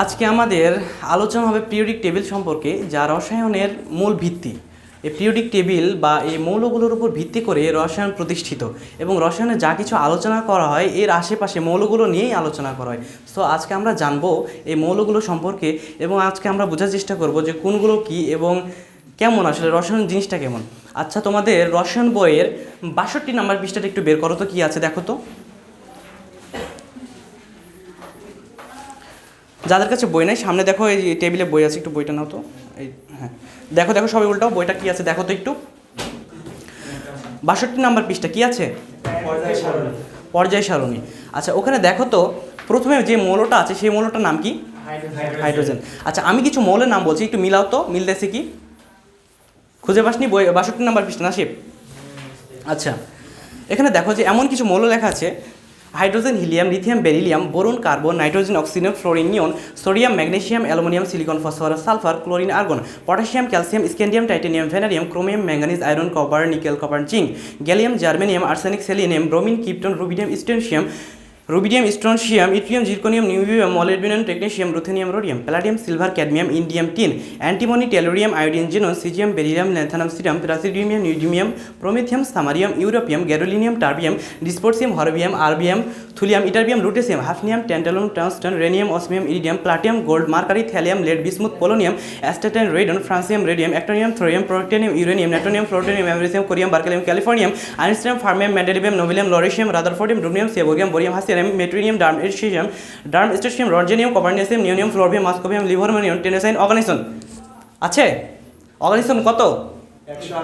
আজকে আমাদের আলোচনা হবে পিরিয়ডিক টেবিল সম্পর্কে, যা রসায়নের মূল ভিত্তি। এই পিরিয়ডিক টেবিল বা এই মৌলগুলোর উপর ভিত্তি করে রসায়ন প্রতিষ্ঠিত এবং রসায়নে যা কিছু আলোচনা করা হয় এর আশেপাশে মৌলগুলো নিয়েই আলোচনা করা হয়। সো আজকে আমরা জানবো এই মৌলগুলো সম্পর্কে এবং আজকে আমরা বোঝার চেষ্টা করব যে কোনগুলো কি এবং কেমন আসলে রসায়ন জিনিসটা কেমন। আচ্ছা, তোমাদের রসায়ন বইয়ের ৬২ নাম্বার পৃষ্ঠাটা একটু বের করো তো, কি আছে দেখো তো। যাদের কাছে বই নাই সামনে দেখো, এই টেবিলে বই আছে, একটু বইটা নাও তো। এই হ্যাঁ, দেখো দেখো সবাই উল্টাও, বইটা কি আছে দেখো তো একটু। ৬২ নাম্বার পৃষ্ঠা কি আছে? পর্যায় সারণী। আচ্ছা, ওখানে দেখো তো প্রথমে যে মৌলটা আছে সেই মৌলটার নাম কি? হাইড্রোজেন। আচ্ছা, আমি কিছু মৌলের নাম বলছি, একটু মিলাও তো, মিলতেছে কি? খুঁজে পাসনি বই ৬২ নাম্বার পৃষ্ঠা না শিব? আচ্ছা, এখানে দেখো যে এমন কিছু মৌল লেখা আছে: hydrogen, helium, lithium, beryllium, boron, carbon, nitrogen, oxygen, fluorine, neon, sodium, magnesium, aluminium, silicon, phosphorus, sulphur, chlorine, argon, potassium, calcium, scandium, titanium, vanadium, chromium, manganese, iron, copper, nickel, copper, zinc, gallium, germanium, arsenic, selenium, bromine, krypton, rubidium, strontium, yttrium, zirconium, niobium, molybdenum, technetium, ruthenium, rhodium, palladium, silver, cadmium, indium, tin, antimony, tellurium, iodine, xenon, caesium, beryllium, lanthanum, cerium, praseodymium, neodymium, promethium, samarium, europium, gadolinium, terbium, ডিসপোর্সিয়াম, হরবিয়াম, erbium, thulium, ytterbium, lutetium, hafnium, tantalum, tungsten, rhenium, osmium, iridium, platinum, gold, mercury, thallium, lead, bismuth, polonium, astatine, radon, francium, radium, actinium, thorium, protactinium, uranium, neptunium, plutonium, americium, curium, berkelium, californium, Einstein, fermium, mendelevium, nobelium, lawrencium, rutherfordium, dubnium, seaborgium, bohrium, hassium, meitnerium, darmstadtium, roentgenium, copernicium, nihonium, flerovium, moscovium, livermorium, tennessine, oganesson আছে। Oganesson কত?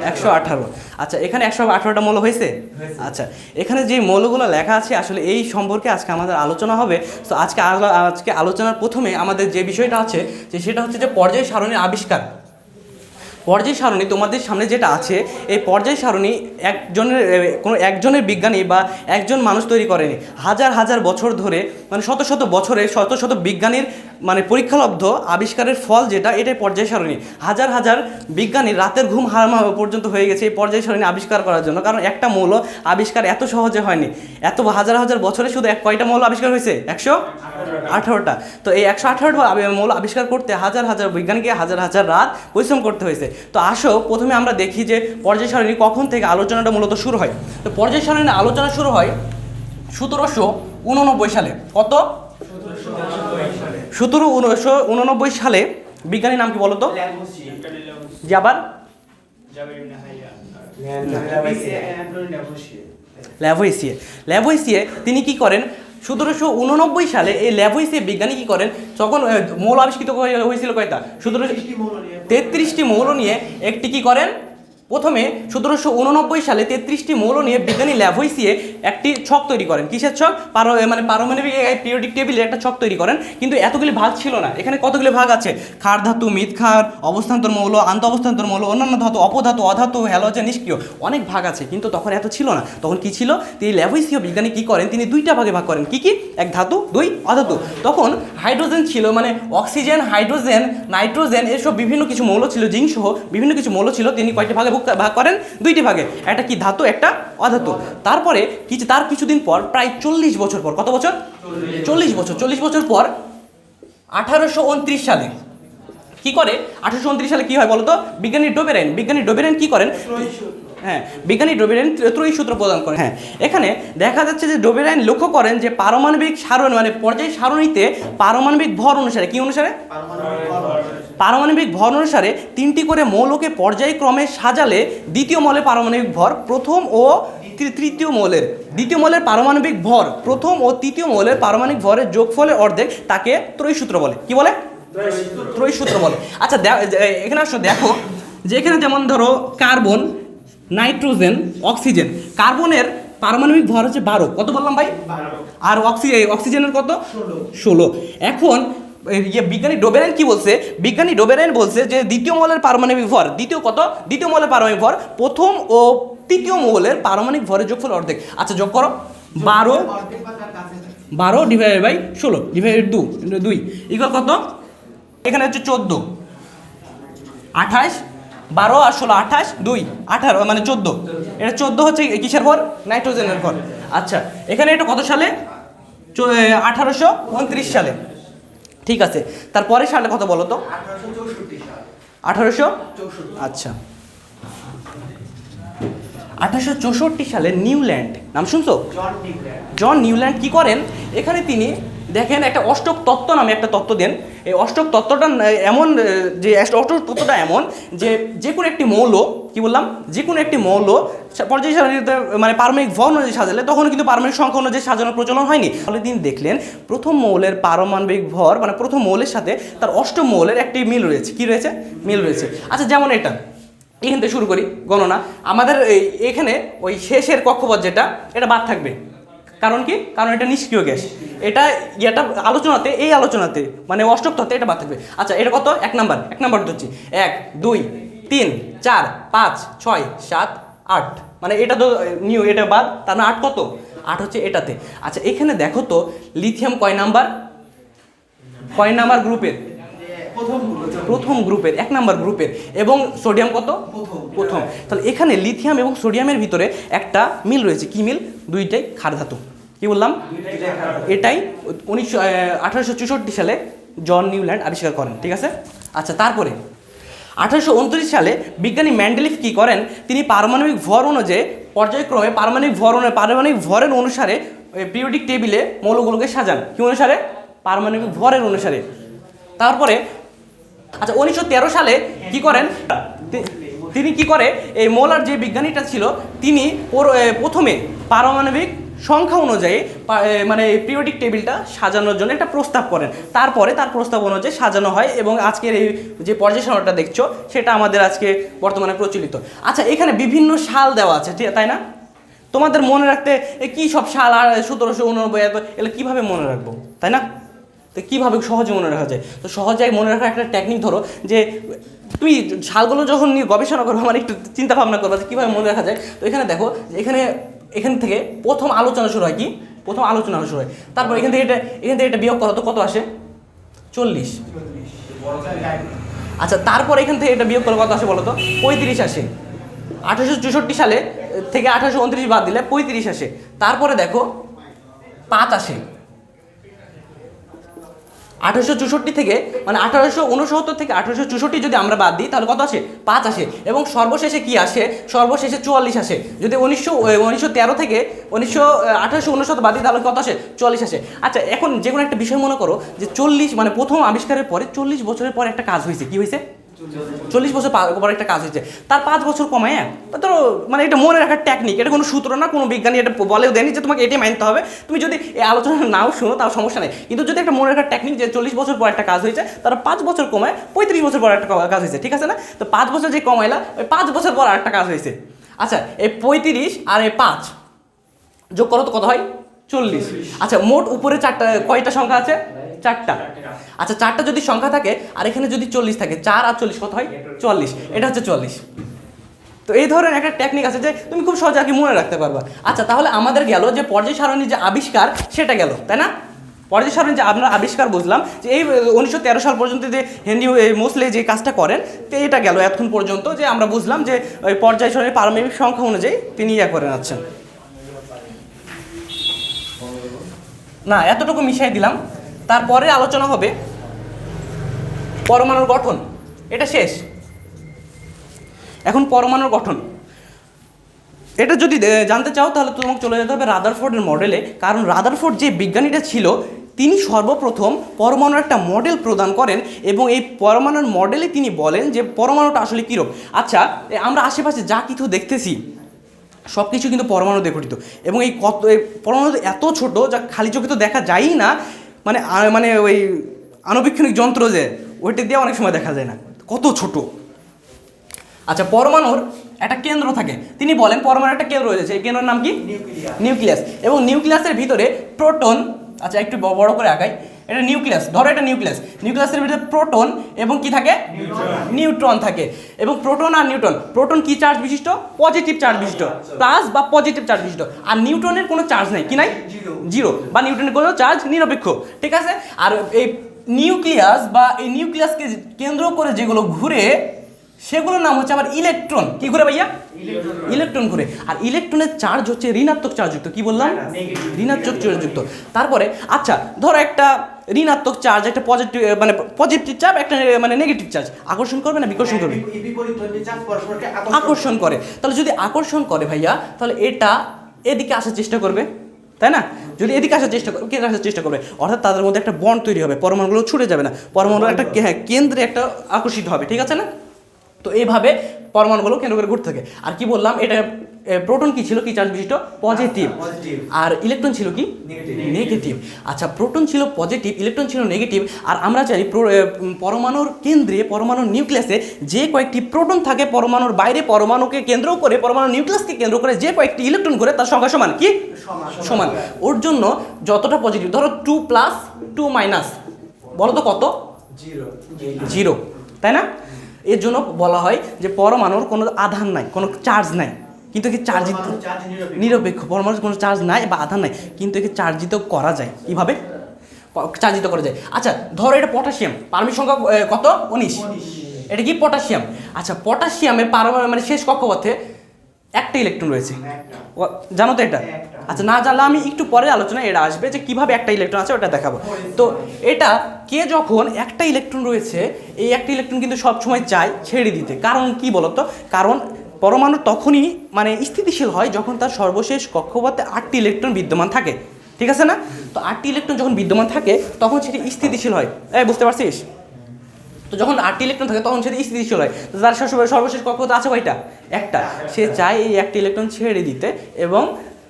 ১১৮। আচ্ছা, এখানে ১১৮টা মৌল হয়েছে। আচ্ছা, এখানে যে মৌলগুলো লেখা আছে আসলে এই সম্পর্কে আজকে আমাদের আলোচনা হবে। তো আজকে আলোচনার প্রথমে আমাদের যে বিষয়টা আছে যে সেটা হচ্ছে যে পর্যায় সারণীর আবিষ্কার। পর্যায় সারণী তোমাদের সামনে যেটা আছে, এই পর্যায় সারণী একজনের বিজ্ঞানী বা একজন মানুষ তৈরি করেনি। হাজার হাজার বছর ধরে, মানে শত শত বছরে শত শত বিজ্ঞানীর পরীক্ষালব্ধ আবিষ্কারের ফল যেটা, এটাই পর্যায় সারণী। হাজার হাজার বিজ্ঞানীর রাতের ঘুম হারাম পর্যন্ত হয়ে গেছে এই পর্যায় সারণী আবিষ্কার করার জন্য, কারণ একটা মৌল আবিষ্কার এত সহজে হয়নি। এত হাজার হাজার বছরে শুধু কয়টা মৌল আবিষ্কার হয়েছে? ১১৮টা। তো এই ১১৮টা মৌল আবিষ্কার করতে হাজার হাজার বিজ্ঞানীকে হাজার হাজার রাত পরিশ্রম করতে হয়েছে। তো আসো প্রথমে আমরা দেখি যে পর্যায় সারণী কখন থেকে আলোচনাটা মূলত শুরু হয়। তো পর্যায় সারণীর আলোচনা শুরু হয় ১৭৮৯ সালে। কত? ১৭৮৯ সালে। বিজ্ঞানীর নাম কি বলো তো? যে আবার ল্যাভোইসিয়ে তিনি কি করেন? ১৭৮৯ সালে এই ল্যাভোইসিয়ে বিজ্ঞানী কি করেন, যখন মৌল আবিষ্কৃত হয়েছিল কয়টা? ৩৩টি মৌল নিয়ে একটি কি করেন প্রথমে ১৭৮৯ সালে ৩৩টি মৌল নিয়ে বিজ্ঞানী ল্যাভোইসিয়ে একটি ছক তৈরি করেন। কিসের ছক? পারমাণবিক পিরিয়ডিক টেবিলের একটা ছক তৈরি করেন। কিন্তু এতগুলি ভাগ ছিল না। এখানে কতগুলি ভাগ আছে? ক্ষার ধাতু, মৃৎ ক্ষার, অবস্থান্তর মৌল, আন্ত অবস্থান্তর মৌল, অন্যান্য ধাতু, অপধাতু, অধাতু, হ্যালোজেন, নিষ্ক্রিয়, অনেক ভাগ আছে। কিন্তু তখন এত ছিল না। তখন কি ছিল? তিনি ল্যাভোইসিয় বিজ্ঞানী কি করেন, তিনি দুইটা ভাগে ভাগ করেন। কি কি? এক ধাতু, দুই অধাতু। তখন হাইড্রোজেন ছিল, অক্সিজেন, হাইড্রোজেন, নাইট্রোজেন, এসব বিভিন্ন কিছু মৌল ছিল, জিঙ্ক সহ বিভিন্ন কিছু মৌল ছিল। তিনি কয়টি ভাগে ভাগ করেন? দুইটি ভাগে। একটা কি ধাতু, একটা অধাতু। তারপরে তার কিছুদিন পর, প্রায় 40 বছর পর, কত বছর? 40 বছর পর 1829 সালে কি করে? 1829 সালে কি হয় বলো তো? বিজ্ঞানী ডোবেরাইন কি করেন? বিজ্ঞানী ডোবেরাইন ত্রয়ী সূত্র প্রদান করেন। এখানে দেখা যাচ্ছে যে ডোবেরাইন লক্ষ্য করেন যে পারমাণবিক সারণী পর্যায় সারণীতে পারমাণবিক ভর অনুসারে, কি অনুসারে? পারমাণবিক ভর অনুসারে 3টি করে মৌলকে পর্যায়ক্রমে সাজালে দ্বিতীয় মৌলের পারমাণবিক ভর প্রথম ও তৃতীয় মৌলের পারমাণবিক ভর প্রথম ও তৃতীয় মৌলের পারমাণবিক ভরের যোগফলের অর্ধেক, তাকে ত্রয়ী সূত্র বলে। কি বলে? ত্রয়ী সূত্র বলে। আচ্ছা, এখানে আসো দেখো যে এখানে যেমন ধরো কার্বন, নাইট্রোজেন, অক্সিজেন। কার্বনের পারমাণবিক ভর হচ্ছে 12। কত বললাম ভাই? আর অক্সিজেনের কত? 16। এখন বিজ্ঞানী ডোবেরাইন কি বলছে? বিজ্ঞানী ডোবেরাইন বলছে যে দ্বিতীয় মৌলের পারমাণবিক ভর, দ্বিতীয় মৌলের পারমাণবিক ভর প্রথম ও তৃতীয় মৌলের পারমাণবিক ভরের যোগফল অর্ধেক। আচ্ছা, যোগ করো। 12 ডিভাইডেড বাই 16 ডিভাইডেড 2 ইকুয়াল কত? এখানে হচ্ছে 14। 28, 12 আর 16, 28, 2, 18, 14। এটা 14 হচ্ছে কিসের ভর? নাইট্রোজেনের ভর। আচ্ছা, এখানে এটা কত সালে? 1829 সালে। ঠিক আছে, তারপরে সালে কত বলো তো? 1864 আচ্ছা, 1864 সালে নিউল্যান্ড, নাম শুনছো? জন নিউল্যান্ড কি করেন এখানে, তিনি দেখেন একটা অষ্টক তত্ত্ব নামে একটা তত্ত্ব দেন। এই অষ্টক তত্ত্বটা এমন যে অষ্টক তত্ত্বটা এমন যে যে কোনো একটি মৌল, কি বললাম, যে কোনো একটি মৌল পর্যায় সারণীতে মানে পারমাণবিক ভর অনুযায়ী সাজালে তখন কিন্তু পারমাণবিক সংখ্যা অনুযায়ী সাজানোর প্রচলন হয়নি। ফলে তিনি দেখলেন প্রথম মৌলের পারমাণবিক ভর মানে প্রথম মৌলের সাথে তার অষ্টম মৌলের একটি মিল রয়েছে। কি রয়েছে? মিল রয়েছে। আচ্ছা, যেমন এটা এখান থেকে শুরু করি গণনা। আমাদের এখানে ওই শেষের কক্ষপথ যেটা, এটা বাদ থাকবে। কারণ কি? কারণ এটা নিষ্ক্রিয় গ্যাস। এটা আলোচনাতে, এই আলোচনাতে মানে অষ্টক তত্ত্বে এটা বাদ থাকবে। আচ্ছা, এটা কত? 1 নাম্বার হচ্ছে 1 2 3 4 5 6 7 8, মানে এটা তো নিউ, এটা বাদ, তার মানে 8 কত? 8 হচ্ছে এটাতে। আচ্ছা, এখানে দেখো তো লিথিয়াম কয় নাম্বার গ্রুপের? প্রথম গ্রুপের, 1 নাম্বার গ্রুপের। এবং সোডিয়াম কত? প্রথম। তাহলে এখানে লিথিয়াম এবং সোডিয়ামের ভিতরে একটা মিল রয়েছে। কি মিল? দুইটাই ক্ষার ধাতু। কি বললাম? এটাই 1864 সালে জন নিউল্যান্ড আবিষ্কার করেন। ঠিক আছে। আচ্ছা, তারপরে 1829 সালে বিজ্ঞানী ম্যান্ডেলিফ কি করেন, তিনি পারমাণবিক ভর অনুযায়ী পর্যায়ক্রমে পারমাণবিক ভরের অনুসারে পিরিয়ডিক টেবিলে মৌলগুলোকে সাজান। কি অনুসারে? পারমাণবিক ভরের অনুসারে। তারপরে আচ্ছা, 1913 সালে কি করেন তিনি, কি করে এই মোলার যে বিজ্ঞানীটা ছিল তিনি প্রথমে পারমাণবিক সংখ্যা অনুযায়ী মানে পিরিয়ডিক টেবিলটা সাজানোর জন্য একটা প্রস্তাব করেন। তারপরে তার প্রস্তাব অনুযায়ী সাজানো হয় এবং আজকের এই যে পর্যায় সারণীটা দেখছো সেটা আমাদের আজকে বর্তমানে প্রচলিত। আচ্ছা, এখানে বিভিন্ন সাল দেওয়া আছে, তাই না? তোমাদের মনে রাখতে কি সব সাল আর 1789 এগুলো কীভাবে মনে রাখবো, তাই না? তো কীভাবে সহজে মনে রাখা যায়? তো সহজে মনে রাখার একটা টেকনিক ধরো, যে তুমি সালগুলো যখন নিয়ে গবেষণা করবে মানে একটু চিন্তা ভাবনা করবে যে কীভাবে মনে রাখা যায়। তো এখানে দেখো, এখান থেকে প্রথম আলোচনা শুরু হয়। কি? প্রথম আলোচনা শুরু হয়। তারপর এখান থেকে এটা বিয়োগ করো তো কত আসে? 40। আচ্ছা, তারপর এখান থেকে এটা বিয়োগ করো কত আসে বলো তো? 35 আসে। 1864 সালে থেকে 1829 বাদ দিলে 35 আসে। তারপরে দেখো 5 আসে। 1864 থেকে মানে 1869 থেকে 1864 যদি আমরা বাদ দিই তাহলে কত আসে? 5 আসে। এবং সর্বশেষে কি আসে? সর্বশেষে 44 আসে। যদি 1913 থেকে 1869 বাদ দিই তাহলে কত আসে? 44 আসে। আচ্ছা, এখন যে কোনো একটা বিষয় মনে করো যে 40 মানে প্রথম আবিষ্কারের পরে 40 বছরের পরে একটা কাজ হয়েছে। কি হয়েছে? 40 বছর পরে একটা কাজ হয়েছে। তার 5 বছর কমায় তো মানে এটা মনে রাখার টেকনিক, এটা কোনো সূত্র না, কোনো বিজ্ঞানী এটা বলেও দেয়নি যে তোমাকে এটাই মানতে হবে। তুমি যদি এই আলোচনা নাও শুনো তাও সমস্যা নেই, কিন্তু যদি একটা মনে রাখার টেকনিক যে 40 বছর পর একটা কাজ হয়েছে, তার 5 বছর কমায় 35 বছর পর একটা কাজ হয়েছে। ঠিক আছে না? তো 5 বছর যে কমাইলা, ওই 5 বছর পর একটা কাজ হয়েছে। আচ্ছা, এই 35 আর এই 5 যোগ করো তো কত হয়? 40। আচ্ছা, মোট উপরে কয়টা সংখ্যা আছে? 4টা। আচ্ছা, 4টা যদি সংখ্যা থাকে আর এখানে যদি 40 থাকে, 4 আর 40 কত হয়? 44। এটা হচ্ছে 44। তো এই ধরনের একটা টেকনিক আছে যে তুমি খুব সহজে আর কি মনে রাখতে পারবা। আচ্ছা, তাহলে আমাদের গেল যে পর্যায় সারণীর যে আবিষ্কার সেটা গেল, তাই না? পর্যায় সারণী যে আমরা আবিষ্কার বুঝলাম যে এই 1913 সাল পর্যন্ত যে হেনরি মোসলে যে কাজটা করেন, তো এটা গেল এখন পর্যন্ত যে আমরা বুঝলাম যে ওই পর্যায় সারণীর পারমাণবিক সংখ্যা অনুযায়ী তিনি করেন। আচ্ছা, না এতটুকু মিশাই দিলাম। তারপরে আলোচনা হবে পরমাণুর গঠন। এটা শেষ। এখন পরমাণুর গঠন, এটা যদি জানতে চাও তাহলে তোমাকে চলে যেতে হবে রাদারফোর্ডের মডেলে। কারণ রাদারফোর্ড যে বিজ্ঞানীটা ছিল তিনি সর্বপ্রথম পরমাণুর একটা মডেল প্রদান করেন এবং এই পরমাণুর মডেলে তিনি বলেন যে পরমাণুটা আসলে কীরকম। আচ্ছা, আমরা আশেপাশে যা কিছু দেখতেছি সব কিছু কিন্তু পরমাণু দিয়ে গঠিত এবং এই পরমাণু এত ছোট যা খালি চোখে তো দেখা যায়ই না, মানে ওই আণুবীক্ষণিক যন্ত্র যে ওইটা দিয়ে অনেক সময় দেখা যায় না, কত ছোট। আচ্ছা, পরমাণুর একটা কেন্দ্র থাকে। তিনি বলেন পরমাণুর একটা কেন্দ্র রয়েছে, এই কেন্দ্রের নাম কি? নিউক্লিয়াস। এবং নিউক্লিয়াসের ভিতরে প্রোটন, আচ্ছা একটু বড় করে আঁকাই, এটা নিউক্লিয়াস, ধরো এটা নিউক্লিয়াসের ভিতরে প্রোটন এবং কি থাকে? নিউট্রন থাকে। এবং প্রোটন আর নিউট্রন, প্রোটন কি চার্জ বিশিষ্ট? পজিটিভ চার্জ বিশিষ্ট, প্লাস বা পজিটিভ চার্জ বিশিষ্ট। আর নিউট্রনের কোনো চার্জ নেই, কি নাই? জিরো, বা নিউট্রনের কোনো চার্জ নিরপেক্ষ। ঠিক আছে। আর এই নিউক্লিয়াস বা এই নিউক্লিয়াসকে কেন্দ্র করে যেগুলো ঘুরে সেগুলোর নাম হচ্ছে আবার ইলেকট্রন। কি ঘুরে ভাইয়া? ইলেকট্রন ঘুরে। আর ইলেকট্রনের চার্জ হচ্ছে ঋণাত্মক চার্জযুক্ত। কি বললাম? ঋণাত্মক চার্জযুক্ত। তারপরে আচ্ছা ধরো একটা ঋণাত্মক চার্জ, একটা পজিটিভ মানে পজিটিভ চার্জ, একটা মানে নেগেটিভ চার্জ আকর্ষণ করবে না বিকর্ষণ করবে? আকর্ষণ করে। তাহলে যদি আকর্ষণ করে ভাইয়া, তাহলে এটা এদিকে আসার চেষ্টা করবে, তাই না? যদি এদিকে আসার চেষ্টা করে, কেন্দ্রে আসার চেষ্টা করবে, অর্থাৎ তাদের মধ্যে একটা বন্ড তৈরি হবে, পরমাণুগুলো ছুটে যাবে না, পরমাণু একটা কেন্দ্রে একটা আকর্ষিত হবে, ঠিক আছে না? তো এইভাবে পরমাণুগুলো কেন্দ্র করে ঘুরতে থাকে। আর কি বললাম, এটা প্রোটন কি ছিল, কি চার্জ বিশিষ্ট? পজিটিভ। আর ইলেকট্রন ছিল কি? নেগেটিভ। আচ্ছা, প্রোটন ছিল পজিটিভ, ইলেকট্রন ছিল নেগেটিভ। আর আমরা জানি পরমাণুর কেন্দ্রে, পরমাণুর নিউক্লিয়াসে যে কয়েকটি প্রোটন থাকে, পরমাণুর বাইরে পরমাণুকে কেন্দ্র করে, পরমাণুর নিউক্লিয়াসকে কেন্দ্র করে যে কয়েকটি ইলেকট্রন করে, তার সংখ্যা সমান কি? সমান। ওর জন্য যতটা পজিটিভ, ধরো 2 + 2 - বলো তো কত? 0, তাই না? এর জন্য বলা হয় যে পরমাণুর কোনো আধান নাই, কোনো চার্জ নাই, কিন্তু একে চার্জিত, নিরপেক্ষ। পরমাণুর কোনো চার্জ নাই বা আধান নাই, কিন্তু একে চার্জিত করা যায়। কিভাবে চার্জিত করা যায়? আচ্ছা ধরো এটা পটাশিয়াম, পারমাণবিক সংখ্যা কত? 19। এটা কি? পটাশিয়াম। আচ্ছা পটাশিয়ামের মানে শেষ কক্ষপথে একটা ইলেকট্রন রয়েছে, জানো তো এটা? আচ্ছা না জানলে আমি একটু পরে আলোচনায় এটা আসবে যে কিভাবে একটা ইলেকট্রন আছে, ওটা দেখাবো। তো এটা কে যখন একটা ইলেকট্রন রয়েছে, এই একটা ইলেকট্রন কিন্তু সবসময় চায় ছেড়ে দিতে। কারণ কি বলতো? কারণ পরমাণু তখনই মানে স্থিতিশীল হয় যখন তার সর্বশেষ কক্ষপথে 8টি ইলেকট্রন বিদ্যমান থাকে, ঠিক আছে না? তো 8টি ইলেকট্রন যখন বিদ্যমান থাকে তখন সেটি স্থিতিশীল হয়। বুঝতে পারছিস? তো যখন 8টি ইলেকট্রন থাকে তখন সেটি স্থিতিশীল হয়। তো তার সর্বশেষ কক্ষপথ আছে কয়টা? একটা। সে চায় এই একটি ইলেকট্রন ছেড়ে দিতে এবং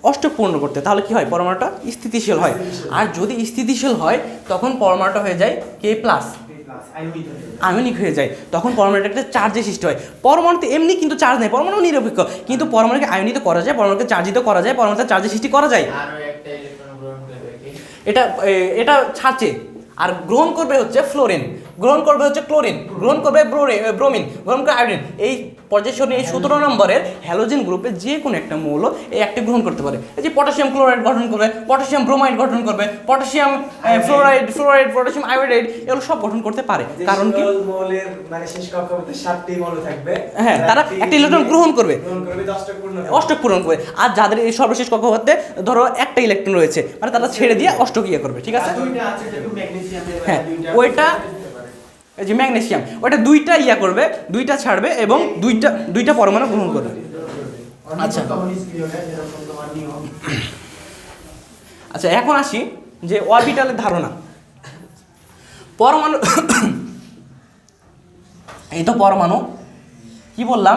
অষ্টক পূর্ণ করতে। তাহলে কি হয়? পরমাণুটা স্থিতিশীল হয়। আর যদি স্থিতিশীল হয় তখন পরমাণুটা হয়ে যায় K+, আয়নিক হয়ে যায়। তখন পরমাণুটা একটা চার্জের সৃষ্টি হয়। পরমাণুতে এমনি কিন্তু চার্জ নেই, পরমাণু নিরপেক্ষ, কিন্তু পরমাণুকে আয়নিত করা যায়, পরমাণুকে চার্জিত করা যায়, পরমাণুতে চার্জের সৃষ্টি করা যায়। এটা ছাড়ছে। আর গ্রহণ করবে হচ্ছে ফ্লোরিন, গ্রহণ করবে হচ্ছে ক্লোরিন, গ্রহণ করবে ব্রোমিন, গ্রহণ করবে আয়োডিন। এই পর্যায়ে এই 17 নম্বরের হ্যালোজেন গ্রুপে যে কোনো একটা মৌল এই একটা গ্রহণ করতে পারে। এই যে পটাশিয়াম ক্লোরাইড গঠন করবে, পটাশিয়াম ব্রোমাইড গঠন করবে, পটাশিয়াম ফ্লোরাইড, পটাশিয়াম আয়োডাইড, এগুলো সব গঠন করতে পারে। কারণ কি? মৌলের মানে শেষ কক্ষপথে 7টি মৌল থাকবে, হ্যাঁ, তারা একটা ইলেকট্রন গ্রহণ করবে, অষ্টক পূরণ করবে। আর যাদের এই সর্বশেষ কক্ষপথে ধরো একটা ইলেকট্রন রয়েছে, মানে তারা ছেড়ে দিয়ে অষ্টক করবে, ঠিক আছে? হ্যাঁ, ওইটা এই যে ম্যাগনেসিয়াম, ওইটা দুইটা করবে, দুইটা ছাড়বে এবং দুইটা পরমাণু গ্রহণ করবে। আচ্ছা আচ্ছা, এখন আসি যে অরবিটালের ধারণা। পরমাণু এই তো পরমাণু, কি বললাম?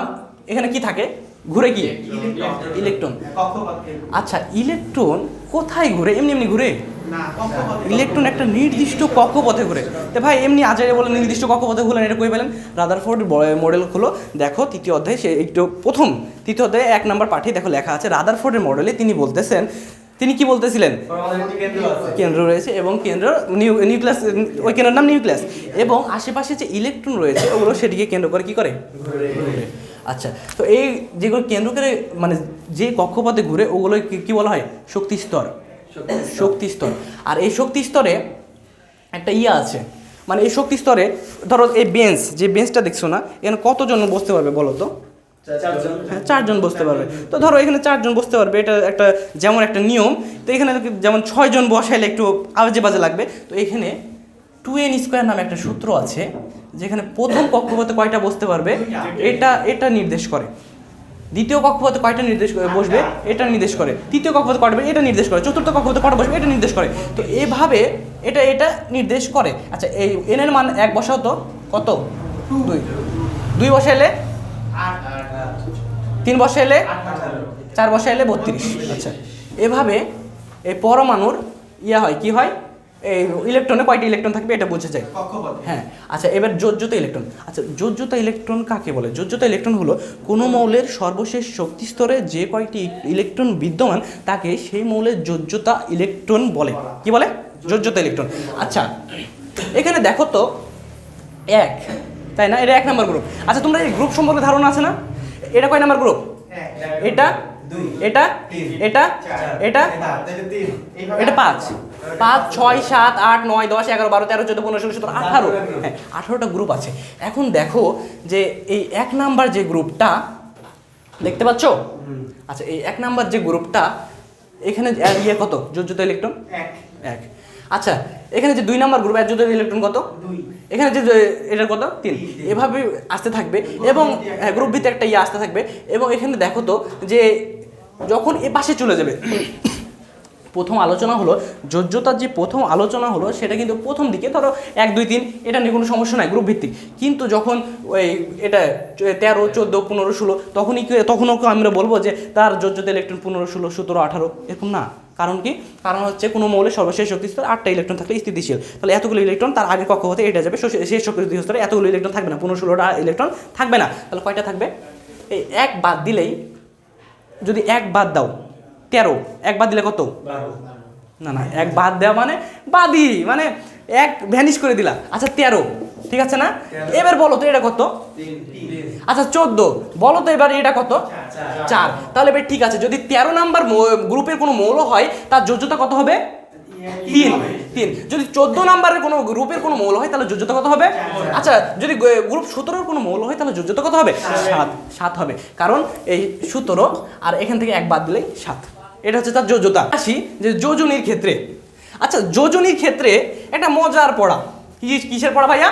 এখানে কি থাকে? ঘুরে কি? ইলেকট্রন। আচ্ছা ইলেকট্রন কোথায় ঘুরে? এমনি এমনি ঘুরে? ইলেকট্রন একটা নির্দিষ্ট কক্ষপথে ঘুরে। তো ভাই এমনি আজারে বলে নির্দিষ্ট কক্ষপথে ঘুরলেন, এটা কই পেলেন? রাদারফোর্ড মডেল খুলো, দেখো তৃতীয় অধ্যায়, সে একটু তৃতীয় অধ্যায়ে 1 নম্বর পাঠে দেখো লেখা আছে রাদারফোর্ডের মডেলে তিনি কি বলতেছিলেন? কেন্দ্র রয়েছে এবং কেন্দ্র নিউক্লিয়াস, ওই কেন্দ্রের নাম নিউক্লিয়াস, এবং আশেপাশে যে ইলেকট্রন রয়েছে ওগুলো সেটিকে কেন্দ্র করে কি করে? ঘুরে। আচ্ছা, তো এই যেগুলো কেন্দ্র করে মানে যে কক্ষপথে ঘুরে ওগুলো কি বলা হয়? শক্তি স্তর। আর এই শক্তি স্তরে একটা আছে, মানে এই শক্তি স্তরে ধরো এই যে বেঞ্চটা দেখছো না, এখানে কতজন বসতে পারবে বলো তো? 4 জন বসতে পারবে। তো ধরো এখানে 4 জন বসতে পারবে, এটা একটা যেমন একটা নিয়ম। তো এখানে যেমন 6 জন বসাইলে একটু আজে বাজে লাগবে। তো এখানে 2n² নামে একটা সূত্র আছে, যেখানে প্রথম কক্ষপথে কয়টা বসতে পারবে এটা নির্দেশ করে, দ্বিতীয় কক্ষপথে কয়টা বসবে এটা নির্দেশ করে, তৃতীয় কক্ষপথে কয়টা এটা নির্দেশ করে, চতুর্থ কক্ষপথে কয়টা বসবে এটা নির্দেশ করে। তো এভাবে এটা নির্দেশ করে। আচ্ছা এই n এর মান 1 বসাও তো, কত? 2 বসাইলে 3 বসাইলে 4 বসাইলে 32। আচ্ছা এভাবে এই পরমাণুর হয়, কি হয়? এই ইলেকট্রনে কয়টি ইলেকট্রন থাকবে এটা বোঝা যায়। হ্যাঁ, আচ্ছা এবার যোজ্যত ইলেকট্রন। আচ্ছা যোজ্যত ইলেকট্রন কাকে বলে? যোজ্যত ইলেকট্রন হলো কোনো মৌলের সর্বশেষ শক্তি স্তরে যে কয়টি ইলেকট্রন বিদ্যমান তাকে সেই মৌলের যোজ্যতা ইলেকট্রন বলে। কি বলে? যোজ্যতা ইলেকট্রন। আচ্ছা এখানে দেখো তো 1, তাই না? এটা 1 নম্বর গ্রুপ। আচ্ছা তোমরা এই গ্রুপ সম্পর্কে ধারণা আছে না? এটা কয় নম্বর গ্রুপ? এটা 5, 5 6 7 8 9 10 11 12 13 14 15 16 17 18, হ্যাঁ 18টা গ্রুপ আছে। এখন দেখো যে এই 1 নাম্বার যে গ্রুপটা দেখতে পাচ্ছ, আচ্ছা এই 1 নাম্বার যে গ্রুপটা এখানে ইয়ে কত যোজ্যতা ইলেকট্রন 1। আচ্ছা এখানে যে 2 নাম্বার গ্রুপ এর যোজ্যতা ইলেকট্রন কত 2, এখানে যে এটা কত 3, এভাবে আসতে থাকবে এবং গ্রুপ ভিত্তিক একটা ইয়ে আসতে থাকবে। এবং এখানে দেখো তো যে যখন এ পাশে চলে যাবে, প্রথম আলোচনা হলো যোজ্যতার যে প্রথম আলোচনা হলো সেটা কিন্তু প্রথম দিকে ধরো 1 2 3 এটা নিয়ে কোনো সমস্যা নাই গ্রুপ ভিত্তিক, কিন্তু যখন ওই এটা 13 14 15 16 তখনও আমরা বলবো যে তার যোজ্যতা ইলেকট্রন 15 16 17 18 এরকম না। কারণ কি, কারণ হচ্ছে কোনো মৌলের সর্বশেষ শক্তি স্তর 8টা ইলেকট্রন থাকলে স্থিতিশীল, তাহলে এতগুলো ইলেকট্রন তার আগের কক্ষ হতে এটা যাবে, শেষ শক্তি স্তরে এতগুলো ইলেকট্রন থাকবে না, 15 16টা ইলেকট্রন থাকবে না। তাহলে কয়টা থাকবে, এই 1 বাদ দিলেই, যদি 1 বাদ দাও 13, 1 বাদ দিলে কত 12, না 1 বাদ দেওয়া মানে বাদই মানে 1 ভ্যানিশ করে দিলা। আচ্ছা 13 ঠিক আছে না, এবার বলো তো এটা কত 3। আচ্ছা 14 বলো তো এবার এটা কত 4। তাহলে এবার ঠিক আছে, যদি 13 নাম্বার গ্রুপের কোনো মৌল হয় তার যোজ্যতা কত হবে 3। যদি 14 নাম্বারের কোনো গ্রুপের কোনো মৌল হয় তাহলে যোজ্যতা কত হবে, আচ্ছা যদি গ্রুপ 17 এর কোনো মৌল হয় তাহলে যোজ্যতা কত হবে 7 হবে, কারণ এই 17 আর এখান থেকে 1 বাদ দিলেই 7, এটা হচ্ছে তার যোজ্যতা। আসি যে যোজনীর ক্ষেত্রে, আচ্ছা যোজনীর ক্ষেত্রে একটা মজার পড়া, কিসের পড়া ভাইয়া,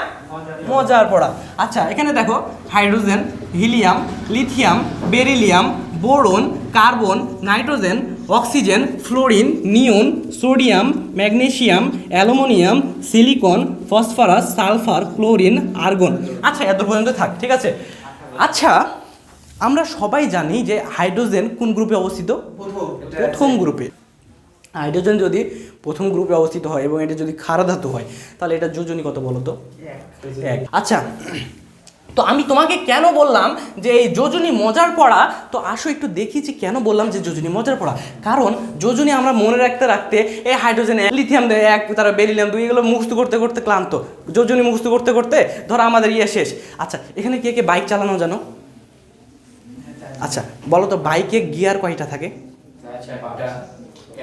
মজার পড়া। আচ্ছা এখানে দেখো hydrogen, helium, lithium, beryllium, boron, carbon, nitrogen, oxygen, fluorine, neon, sodium, magnesium, aluminium, silicon, phosphorus, sulphur, chlorine, argon. আচ্ছা এত পর্যন্ত থাক, ঠিক আছে। আচ্ছা আমরা সবাই জানি যে হাইড্রোজেন কোন গ্রুপে অবস্থিত, প্রথম গ্রুপে। হাইড্রোজেন যদি প্রথম গ্রুপে অবস্থিত হয় এবং এটা যদি ক্ষার ধাতু হয় তাহলে এটা যোজনী কত বলো তো 1। আচ্ছা তো আমি তোমাকে কেন বললাম যে এই যোজনী মজার পড়া, তো আসো একটু দেখি যে কেন বললাম যে যোজনী মজার পড়া। কারণ যোজনী আমরা মনে রাখতে এই হাইড্রোজেন 1, লিথিয়াম 1, তারা বেরিলিয়াম 2, এগুলো মুখস্থ করতে ক্লান্ত, যোজনী মুখস্থ করতে ধরো আমাদের ইয়ে শেষ। আচ্ছা এখানে কে বাইক চালানো জানো, আচ্ছা বলো তো বাইকে গিয়ার কয়টা থাকে,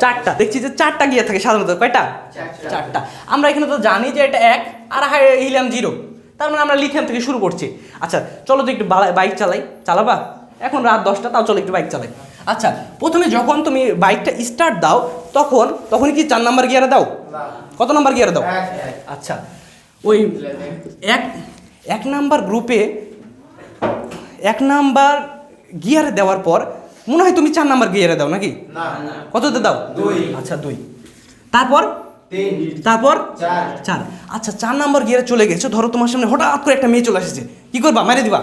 4টা। দেখছি যে 4টা গিয়ার থাকে সাধারণত, কয়টা 4টা। আমরা এখানে তো জানি যে এটা 1 আর হিলিয়াম 0, তার মানে আমরা লিথিয়াম থেকে শুরু করছি। আচ্ছা চলো তো একটু বাইক চালাবা, এখন রাত 10টা, তাও চলো একটু বাইক চালাই। আচ্ছা প্রথমে যখন তুমি বাইকটা স্টার্ট দাও তখন কি 4 নাম্বার গিয়ারে দাও, কত নাম্বার গিয়ারে দাও, আচ্ছা ওই 1 নাম্বার গ্রুপে 1 নাম্বার গিয়ারে দেওয়ার পর মনে হয় তুমি 4 নাম্বার গিয়ারে দাও নাকি, কততে দাও 2, আচ্ছা 2, তারপর 4। আচ্ছা 4 নাম্বার গিয়ারে চলে গেছো, ধরো তোমার সামনে হঠাৎ করে একটা মেয়ে চলে এসেছে, কি করবা, মেরে দিবা,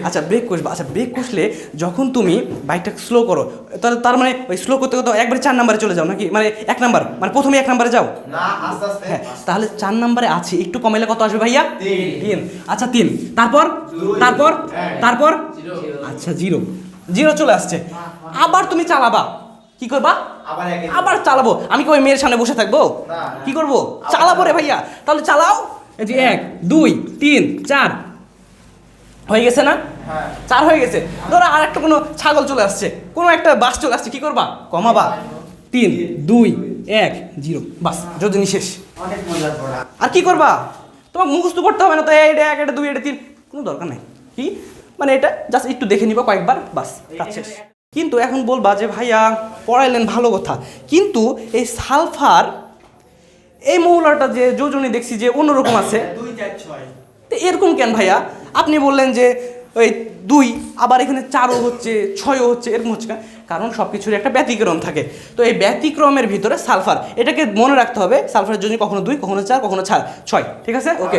আচ্ছা ব্রেক কষবা। আচ্ছা ব্রেক কষলে যখন তুমি বাইকটা স্লো করো তার মানে ওই স্লো করতে একবারে 4 নাম্বারে চলে যাও নাকি, মানে 1 নাম্বার, মানে প্রথমে 1 নাম্বারে যাও না, হ্যাঁ তাহলে 4 নাম্বারে আছে, একটু কমাইলে কত আসবে ভাইয়া 3। আচ্ছা 3, তারপর আচ্ছা 0 চলে আসছে। আবার তুমি চালাবা, কি করবা, আবার চালাবো। আমি কি ওই মেয়ের সামনে বসে থাকবো, কি করবো, চালাবো রে ভাইয়া। তাহলে চালাও, এই যে 1 2 3 4 হয়ে গেছে না, 4 হয়ে গেছে। ধরো আর একটা কোনো ছাগল চলে আসছে, কোনো একটা বাস চলে আসছে, কি করবা, কমাবা, 3 2 1 0, বাস যোজনী শেষ। আর কি করবা, তোমার মুখস্থ করতে হবে না তো, এটা 1 এটা 2 এটা 3, কোনো দরকার নাই, কি মানে এটা জাস্ট একটু দেখে নিবা কয়েকবার, বাস কাজ শেষ। কিন্তু এখন বলবা যে ভাইয়া পড়াইলেন ভালো কথা, কিন্তু এই সালফার এই মৌলটা যে যোজনী দেখছি যে অন্যরকম আছে, 2 4 6, তো এরকম কেন ভাইয়া, আপনি বললেন যে ওই 2 আবার এখানে 4ও হচ্ছে 6ও হচ্ছে, এরকম হচ্ছে কেন, কারণ সব কিছুর একটা ব্যতিক্রম থাকে। তো এই ব্যতিক্রমের ভিতরে সালফার, এটাকে মনে রাখতে হবে, সালফারের যোজনী কখনো 2 কখনো 4 কখনো 6, ঠিক আছে, ওকে।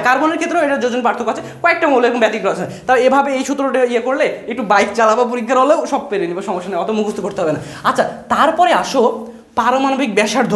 কার্বনের ক্ষেত্রেও এটা যোজনী পার্থক্য আছে, কয়েকটা মৌল এরকম ব্যতিক্রম আছে। তাও এভাবে এই সূত্রটা ইয়ে করলে একটু বাইক চালাবা পরীক্ষার হলেও সব পেরে নিবে, সমস্যা নেই, অত মুখস্থ করতে হবে না। আচ্ছা তারপরে আসো পারমাণবিক ব্যাসার্ধ,